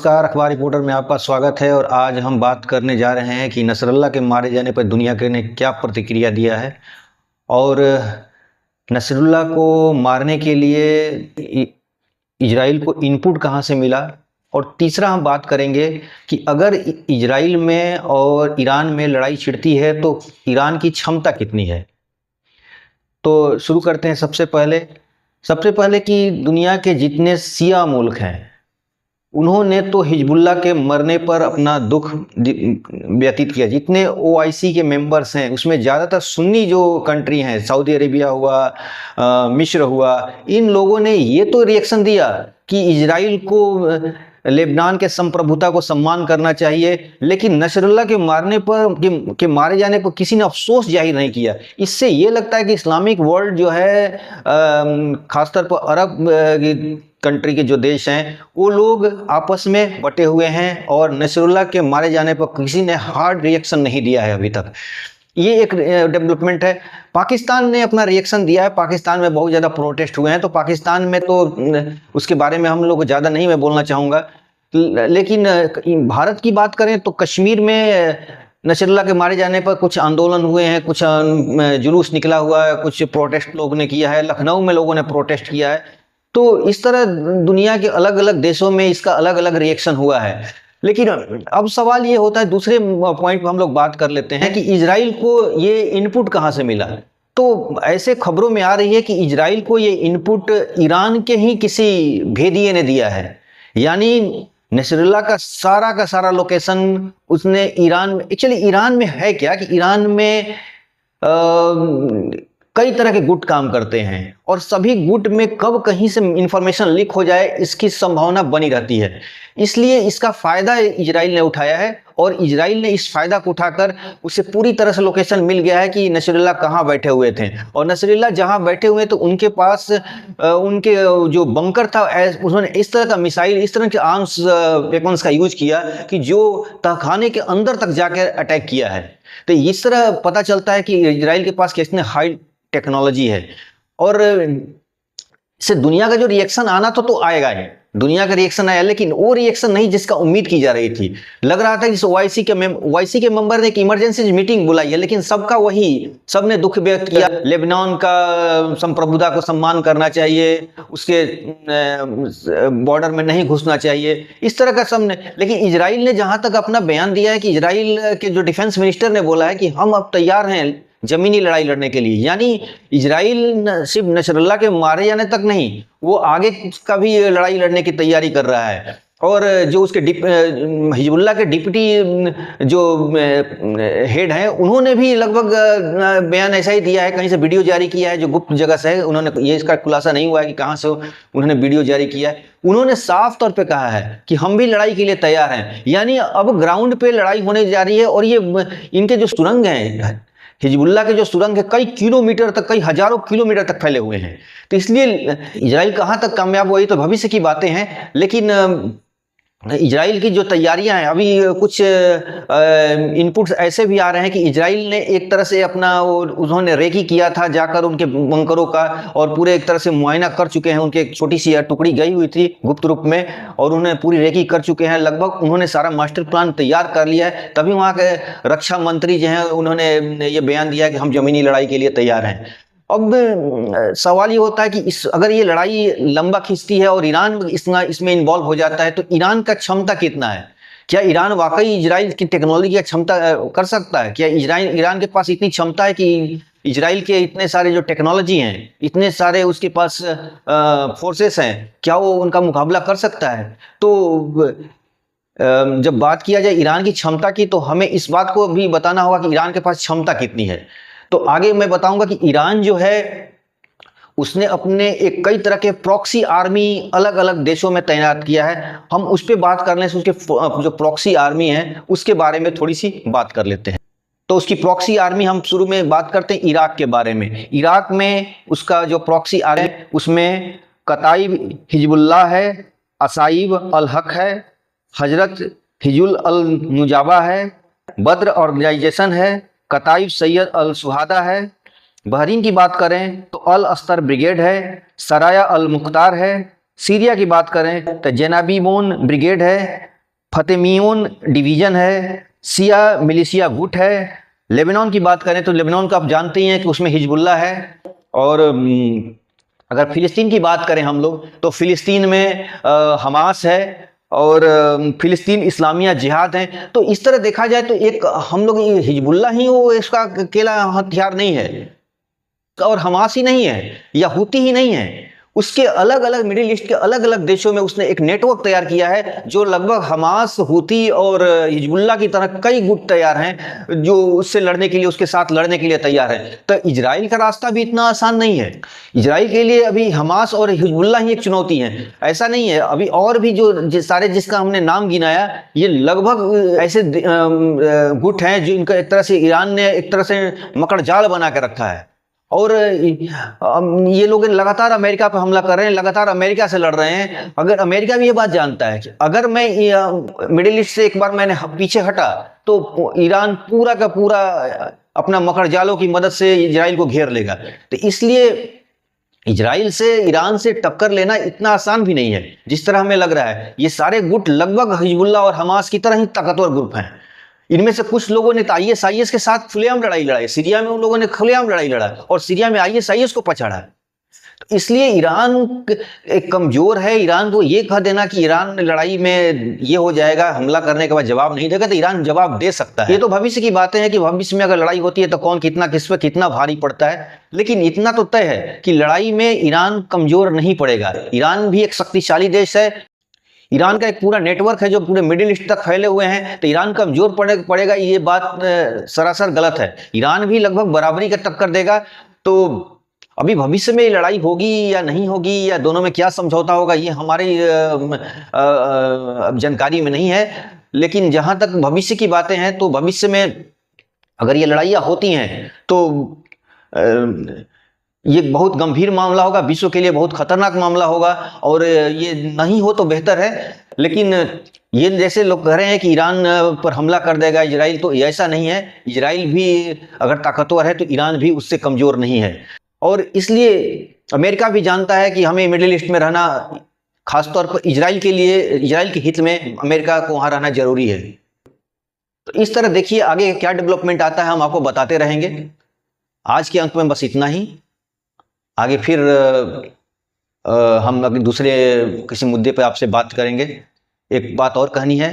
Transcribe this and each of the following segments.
नमस्कार, अखबार रिपोर्टर में आपका स्वागत है। और आज हम बात करने जा रहे हैं कि नसरुल्लाह के मारे जाने पर दुनिया के ने क्या प्रतिक्रिया दिया है और नसरुल्लाह को मारने के लिए इजराइल को इनपुट कहां से मिला। और तीसरा हम बात करेंगे कि अगर इजराइल में और ईरान में लड़ाई छिड़ती है तो ईरान की क्षमता कितनी है। तो शुरू करते हैं। सबसे पहले कि दुनिया के जितने शिया मुल्क हैं उन्होंने तो हिजबुल्लाह के मरने पर अपना दुख व्यतीत किया। जितने ओआईसी के मेंबर्स हैं उसमें ज़्यादातर सुन्नी जो कंट्री हैं, सऊदी अरेबिया हुआ, मिस्र हुआ, इन लोगों ने ये तो रिएक्शन दिया कि इजराइल को लेबनान के संप्रभुता को सम्मान करना चाहिए, लेकिन नसरुल्लाह के मारे जाने पर किसी ने अफसोस जाहिर नहीं किया। इससे ये लगता है कि इस्लामिक वर्ल्ड जो है, खासतौर पर अरब कंट्री के जो देश हैं, वो लोग आपस में बटे हुए हैं और नसरुल्लाह के मारे जाने पर किसी ने हार्ड रिएक्शन नहीं दिया है अभी तक। ये एक डेवलपमेंट है। पाकिस्तान ने अपना रिएक्शन दिया है। पाकिस्तान में बहुत ज़्यादा प्रोटेस्ट हुए हैं, तो पाकिस्तान में तो उसके बारे में हम लोग ज़्यादा नहीं मैं बोलना चाहूँगा। लेकिन भारत की बात करें तो कश्मीर में नसरुल्लाह के मारे जाने पर कुछ आंदोलन हुए हैं, कुछ जुलूस निकला हुआ है, कुछ प्रोटेस्ट लोगों ने किया है, लखनऊ में लोगों ने प्रोटेस्ट किया है। तो इस तरह दुनिया के अलग अलग देशों में इसका अलग अलग रिएक्शन हुआ है। लेकिन अब सवाल ये होता है, दूसरे पॉइंट पर हम लोग बात कर लेते हैं कि इजराइल को ये इनपुट कहाँ से मिला। तो ऐसे खबरों में आ रही है कि इजराइल को ये इनपुट ईरान के ही किसी भेदिए ने दिया है। यानी नसरुल्लाह का सारा लोकेशन उसने एक्चुअली ईरान में है क्या कि ईरान में कई तरह के गुट काम करते हैं और सभी गुट में कब कहीं से इंफॉर्मेशन लीक हो जाए इसकी संभावना बनी रहती है। इसलिए इसका फायदा इजराइल ने उठाया है और इजराइल ने इस फायदा को उठाकर उसे पूरी तरह से लोकेशन मिल गया है कि नसरुल्लाह कहाँ बैठे हुए थे। और नसरुल्लाह जहाँ बैठे हुए तो उनके पास उनके जो बंकर था, उन्होंने इस तरह का मिसाइल, इस तरह के आर्म्स वेपन्स का यूज किया कि जो तहखाने के अंदर तक जाकर अटैक किया है। तो इस तरह पता चलता है कि इजराइल के पास कितने हाई टेक्नोलॉजी है। और इससे दुनिया का जो रिएक्शन आना तो आएगा ही, दुनिया का रिएक्शन आया, लेकिन वो रिएक्शन नहीं जिसका उम्मीद की जा रही थी। लग रहा था कि ओआईसी के मेंबर ने एक इमरजेंसी मीटिंग बुलाई है, लेकिन सबका वही, सबने दुख व्यक्त किया। लेबनान का संप्रभुता को सम्मान करना चाहिए, उसके बॉर्डर में नहीं घुसना चाहिए, इस तरह का सबने। लेकिन इजराइल ने जहां तक अपना बयान दिया है कि इजराइल के जो डिफेंस मिनिस्टर ने बोला है कि हम अब तैयार हैं जमीनी लड़ाई लड़ने के लिए। यानी इजराइल सिर्फ नसरुल्लाह के मारे जाने तक नहीं, वो आगे का भी लड़ाई लड़ने की तैयारी कर रहा है। और जो उसके हिजबुल्लाह के डिप्टी जो हेड हैं, उन्होंने भी लगभग बयान ऐसा ही दिया है। कहीं से वीडियो जारी किया है जो गुप्त जगह से है, उन्होंने ये, इसका खुलासा नहीं हुआ है कि कहाँ से उन्होंने वीडियो जारी किया है। उन्होंने साफ तौर पे कहा है कि हम भी लड़ाई के लिए तैयार हैं। यानी अब ग्राउंड पे लड़ाई होने जा रही है। और ये इनके जो सुरंग हैं, हिजबुल्लाह के जो सुरंग है, कई किलोमीटर तक, कई हजारों किलोमीटर तक फैले हुए हैं। तो इसलिए इजराइल कहाँ तक कामयाब हुआ ये तो भविष्य की बातें हैं। लेकिन इजराइल की जो तैयारियां हैं, अभी कुछ इनपुट्स ऐसे भी आ रहे हैं कि इजराइल ने एक तरह से अपना उन्होंने रेकी किया था जाकर उनके बंकरों का, और पूरे एक तरह से मुआयना कर चुके हैं। उनके एक छोटी सी टुकड़ी गई हुई थी गुप्त रूप में और उन्होंने पूरी रेकी कर चुके हैं। लगभग उन्होंने सारा मास्टर प्लान तैयार कर लिया है। तभी वहाँ के रक्षा मंत्री जो हैं उन्होंने ये बयान दिया कि हम जमीनी लड़ाई के लिए तैयार हैं। अब सवाल ये होता है कि अगर ये लड़ाई लंबा खींचती है और ईरान इसमें इन्वॉल्व हो जाता है तो ईरान का क्षमता कितना है। क्या ईरान वाकई इजराइल की टेक्नोलॉजी का क्षमता कर सकता है? क्या ईरान के पास इतनी क्षमता है कि इजराइल के इतने सारे जो टेक्नोलॉजी हैं, इतने सारे उसके पास फोर्सेस हैं, क्या वो उनका मुकाबला कर सकता है? तो जब बात किया जाए ईरान की क्षमता की, तो हमें इस बात को भी बताना होगा कि ईरान के पास क्षमता कितनी है। तो आगे मैं बताऊंगा कि ईरान जो है उसने अपने एक कई तरह के प्रॉक्सी आर्मी अलग अलग देशों में तैनात किया है। हम उस पर बात करने से उसके जो प्रॉक्सी आर्मी है उसके बारे में थोड़ी सी बात कर लेते हैं। तो उसकी प्रॉक्सी आर्मी हम शुरू में बात करते हैं इराक के बारे में। इराक में उसका जो प्रॉक्सी आर्मी, उसमें कताइब हिजबुल्लाह है, असाइब अल हक है, हजरत हिजुल अल नुजाबा है, बद्र ऑर्गेनाइजेशन है, कताइब सैयद अल सुहादा है। बहरीन की बात करें तो अल अस्तर ब्रिगेड है, सराया अल मुख्तार है। सीरिया की बात करें तो जेनाबीमोन ब्रिगेड है, फतेमियोन डिवीज़न है, शिया मिलिशिया गुट है। लेबनान की बात करें तो लेबनान का आप जानते ही हैं कि उसमें हिजबुल्लाह है। और अगर फ़िलिस्तीन की बात करें हम लोग तो फ़िलिस्तीन में हमास है और फ़िलिस्तीन इस्लामिया जिहाद है। तो इस तरह देखा जाए तो एक हम लोग हिजबुल्लाह ही वो इसका अकेला हथियार नहीं है और हमास ही नहीं है या हूती ही नहीं है, उसके अलग अलग मिडिल ईस्ट के अलग अलग देशों में उसने एक नेटवर्क तैयार किया है जो लगभग हमास, हूती और हिजबुल्लाह की तरह कई गुट तैयार हैं जो उससे लड़ने के लिए, उसके साथ लड़ने के लिए तैयार हैं। तो इजराइल का रास्ता भी इतना आसान नहीं है। इजराइल के लिए अभी हमास और हिजबुल्लाह ही एक चुनौती है, ऐसा नहीं है। अभी और भी जो सारे जिसका हमने नाम गिनाया ये लगभग ऐसे गुट हैं जो इनका एक तरह से ईरान ने एक तरह से मकड़ जाल बना के रखा है और ये लोग लगातार अमेरिका पर हमला कर रहे हैं, लगातार अमेरिका से लड़ रहे हैं। अगर अमेरिका भी ये बात जानता है कि अगर मैं मिडिल ईस्ट से एक बार मैंने पीछे हटा तो ईरान पूरा का पूरा अपना मकड़ जालों की मदद से इजराइल को घेर लेगा। तो इसलिए इजराइल से ईरान से टक्कर लेना इतना आसान भी नहीं है जिस तरह हमें लग रहा है। ये सारे गुट लगभग हिजबुल्लाह और हमास की तरह ही ताकतवर ग्रुप हैं। इनमें से कुछ लोगों ने तो आईएस के साथ खुलेआम लड़ाई लड़ाई, सीरिया में उन लोगों ने खुलेआम लड़ाई लड़ा और सीरिया में आईएस को पछाड़ा। तो इसलिए ईरान एक कमजोर है। ईरान को ये कह देना कि ईरान लड़ाई में ये हो जाएगा, हमला करने के बाद जवाब नहीं देगा, तो ईरान जवाब दे सकता है। ये तो भविष्य की बातें हैं कि भविष्य में अगर लड़ाई होती है तो कौन कितना किस पे कितना भारी पड़ता है, लेकिन इतना तो तय है कि लड़ाई में ईरान कमजोर नहीं पड़ेगा। ईरान भी एक शक्तिशाली देश है, ईरान का एक पूरा नेटवर्क है जो पूरे मिडिल ईस्ट तक फैले हुए हैं। तो ईरान कमजोर पड़ेगा ये बात सरासर गलत है। ईरान भी लगभग बराबरी का टक्कर देगा। तो अभी भविष्य में लड़ाई होगी या नहीं होगी या दोनों में क्या समझौता होगा ये हमारी जानकारी में नहीं है, लेकिन जहां तक भविष्य की बातें हैं तो भविष्य में अगर ये लड़ाइयाँ होती हैं तो ये बहुत गंभीर मामला होगा, विश्व के लिए बहुत खतरनाक मामला होगा। और ये नहीं हो तो बेहतर है, लेकिन ये जैसे लोग कह रहे हैं कि ईरान पर हमला कर देगा इजराइल, तो ऐसा नहीं है। इजराइल भी अगर ताकतवर है तो ईरान भी उससे कमजोर नहीं है। और इसलिए अमेरिका भी जानता है कि हमें मिडिल ईस्ट में रहना, खासतौर पर इजराइल के लिए, इजराइल के हित में अमेरिका को वहाँ रहना जरूरी है। तो इस तरह देखिए आगे क्या डेवलपमेंट आता है, हम आपको बताते रहेंगे। आज के अंक में बस इतना ही। आगे फिर हम अभी दूसरे किसी मुद्दे पर आपसे बात करेंगे। एक बात और कहनी है,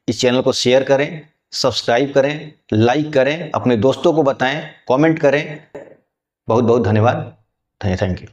इस चैनल को शेयर करें, सब्सक्राइब करें, लाइक करें, अपने दोस्तों को बताएं, कमेंट करें। बहुत बहुत धन्यवाद। Thank you.